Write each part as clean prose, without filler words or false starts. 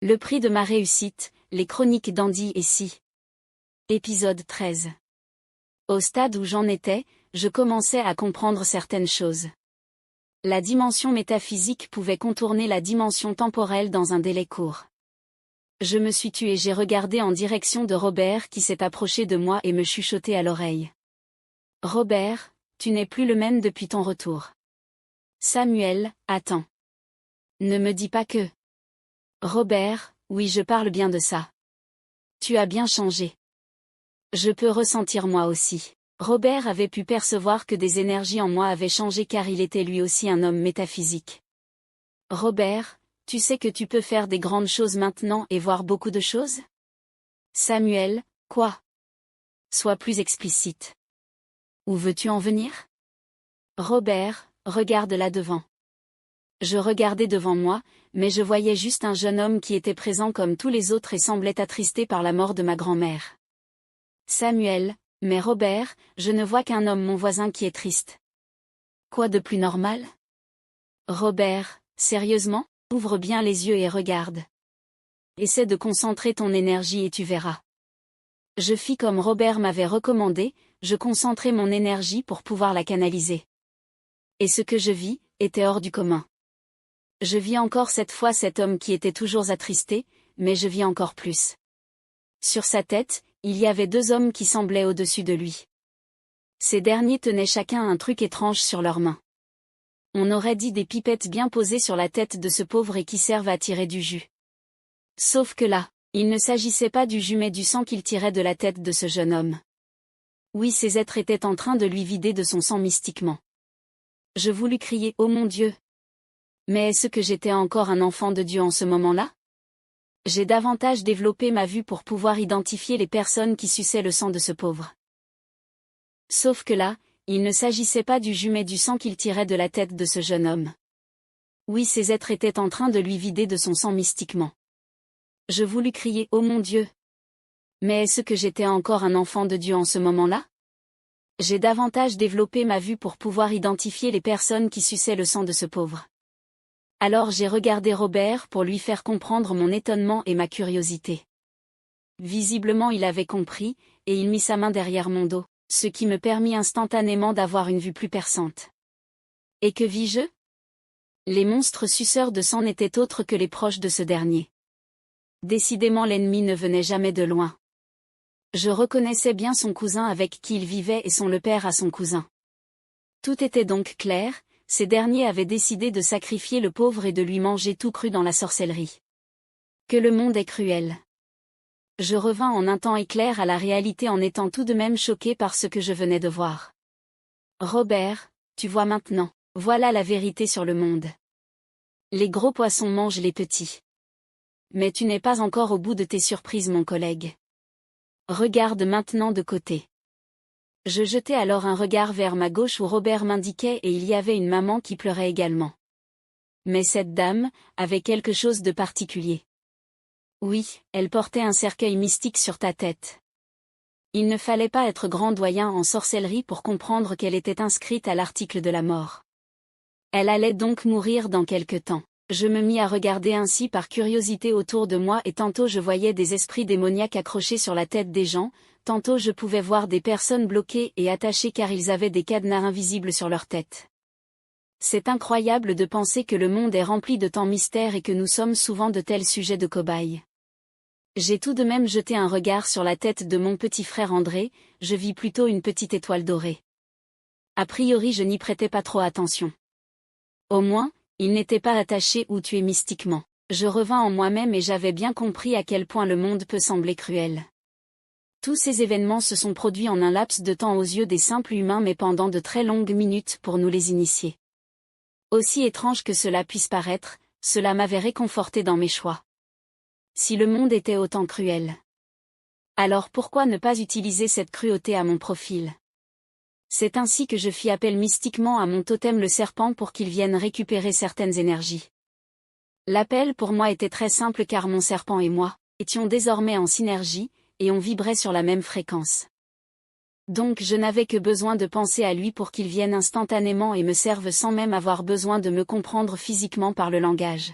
Le prix de ma réussite, les chroniques d'Andy et Si. Épisode 13. Au stade où j'en étais, je commençais à comprendre certaines choses. La dimension métaphysique pouvait contourner la dimension temporelle dans un délai court. Je me suis tue et j'ai regardé en direction de Robert qui s'est approché de moi et me chuchotait à l'oreille. « Robert, tu n'es plus le même depuis ton retour. » « Samuel, attends. Ne me dis pas que... » « Robert, oui, je parle bien de ça. Tu as bien changé. » Je peux ressentir moi aussi. Robert avait pu percevoir que des énergies en moi avaient changé car il était lui aussi un homme métaphysique. « Robert, tu sais que tu peux faire des grandes choses maintenant et voir beaucoup de choses ? » « Samuel, quoi ? Sois plus explicite. Où veux-tu en venir ? » « Robert, regarde là devant. » Je regardais devant moi, mais je voyais juste un jeune homme qui était présent comme tous les autres et semblait attristé par la mort de ma grand-mère. Samuel, mais Robert, je ne vois qu'un homme mon voisin qui est triste. Quoi de plus normal ? Robert, sérieusement ? Ouvre bien les yeux et regarde. Essaie de concentrer ton énergie et tu verras. Je fis comme Robert m'avait recommandé, je concentrai mon énergie pour pouvoir la canaliser. Et ce que je vis, était hors du commun. Je vis encore cette fois cet homme qui était toujours attristé, mais je vis encore plus. Sur sa tête, il y avait deux hommes qui semblaient au-dessus de lui. Ces derniers tenaient chacun un truc étrange sur leurs mains. On aurait dit des pipettes bien posées sur la tête de ce pauvre et qui servent à tirer du jus. Sauf que là, il ne s'agissait pas du jus mais du sang qu'il tirait de la tête de ce jeune homme. Oui, ces êtres étaient en train de lui vider de son sang mystiquement. Je voulus crier « Oh mon Dieu !» Mais est-ce que j'étais encore un enfant de Dieu en ce moment-là ? J'ai davantage développé ma vue pour pouvoir identifier les personnes qui suçaient le sang de ce pauvre. Sauf que là, il ne s'agissait pas du jus mais du sang qu'il tirait de la tête de ce jeune homme. Oui, ces êtres étaient en train de lui vider de son sang mystiquement. Je voulus crier « Oh mon Dieu !» Mais est-ce que j'étais encore un enfant de Dieu en ce moment-là ? J'ai davantage développé ma vue pour pouvoir identifier les personnes qui suçaient le sang de ce pauvre. Alors j'ai regardé Robert pour lui faire comprendre mon étonnement et ma curiosité. Visiblement il avait compris, et il mit sa main derrière mon dos, ce qui me permit instantanément d'avoir une vue plus perçante. Et que vis-je ? Les monstres suceurs de sang n'étaient autres que les proches de ce dernier. Décidément l'ennemi ne venait jamais de loin. Je reconnaissais bien son cousin avec qui il vivait et son le père à son cousin. Tout était donc clair. Ces derniers avaient décidé de sacrifier le pauvre et de lui manger tout cru dans la sorcellerie. Que le monde est cruel. Je revins en un temps éclair à la réalité en étant tout de même choqué par ce que je venais de voir. Robert, tu vois maintenant, voilà la vérité sur le monde. Les gros poissons mangent les petits. Mais tu n'es pas encore au bout de tes surprises mon collègue. Regarde maintenant de côté. Je jetai alors un regard vers ma gauche où Robert m'indiquait et il y avait une maman qui pleurait également. Mais cette dame avait quelque chose de particulier. Oui, elle portait un cercueil mystique sur ta tête. Il ne fallait pas être grand doyen en sorcellerie pour comprendre qu'elle était inscrite à l'article de la mort. Elle allait donc mourir dans quelque temps. Je me mis à regarder ainsi par curiosité autour de moi et tantôt je voyais des esprits démoniaques accrochés sur la tête des gens, tantôt je pouvais voir des personnes bloquées et attachées car ils avaient des cadenas invisibles sur leur tête. C'est incroyable de penser que le monde est rempli de tant mystères et que nous sommes souvent de tels sujets de cobayes. J'ai tout de même jeté un regard sur la tête de mon petit frère André, je vis plutôt une petite étoile dorée. A priori je n'y prêtais pas trop attention. Au moins, il n'était pas attaché ou tué mystiquement. Je revins en moi-même et j'avais bien compris à quel point le monde peut sembler cruel. Tous ces événements se sont produits en un laps de temps aux yeux des simples humains mais pendant de très longues minutes pour nous les initier. Aussi étrange que cela puisse paraître, cela m'avait réconforté dans mes choix. Si le monde était autant cruel, alors pourquoi ne pas utiliser cette cruauté à mon profil ? C'est ainsi que je fis appel mystiquement à mon totem le serpent pour qu'il vienne récupérer certaines énergies. L'appel pour moi était très simple car mon serpent et moi étions désormais en synergie, et on vibrait sur la même fréquence. Donc je n'avais que besoin de penser à lui pour qu'il vienne instantanément et me serve sans même avoir besoin de me comprendre physiquement par le langage.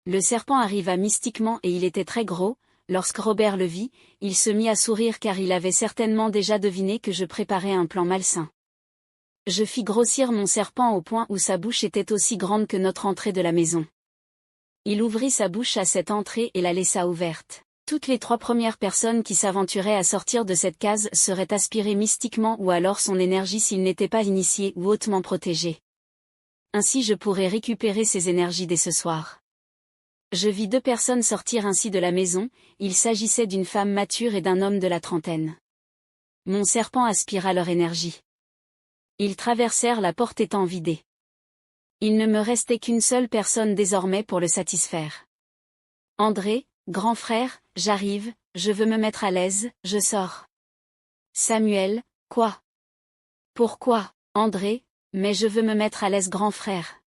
Le serpent arriva mystiquement et il était très gros. Lorsque Robert le vit, il se mit à sourire car il avait certainement déjà deviné que je préparais un plan malsain. Je fis grossir mon serpent au point où sa bouche était aussi grande que notre entrée de la maison. Il ouvrit sa bouche à cette entrée et la laissa ouverte. Toutes les 3 premières personnes qui s'aventuraient à sortir de cette case seraient aspirées mystiquement ou alors son énergie s'ils n'étaient pas initiés ou hautement protégés. Ainsi je pourrais récupérer ces énergies dès ce soir. Je vis 2 personnes sortir ainsi de la maison, il s'agissait d'une femme mature et d'un homme de la trentaine. Mon serpent aspira leur énergie. Ils traversèrent la porte étant vidée. Il ne me restait qu'une seule personne désormais pour le satisfaire. André, grand frère, j'arrive, je veux me mettre à l'aise, je sors. Samuel, quoi? Pourquoi, André, mais je veux me mettre à l'aise grand frère.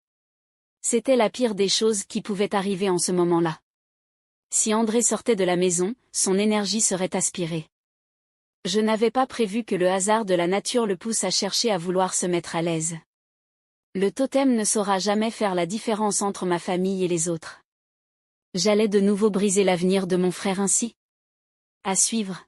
C'était la pire des choses qui pouvaient arriver en ce moment-là. Si André sortait de la maison, son énergie serait aspirée. Je n'avais pas prévu que le hasard de la nature le pousse à chercher à vouloir se mettre à l'aise. Le totem ne saura jamais faire la différence entre ma famille et les autres. J'allais de nouveau briser l'avenir de mon frère ainsi. À suivre.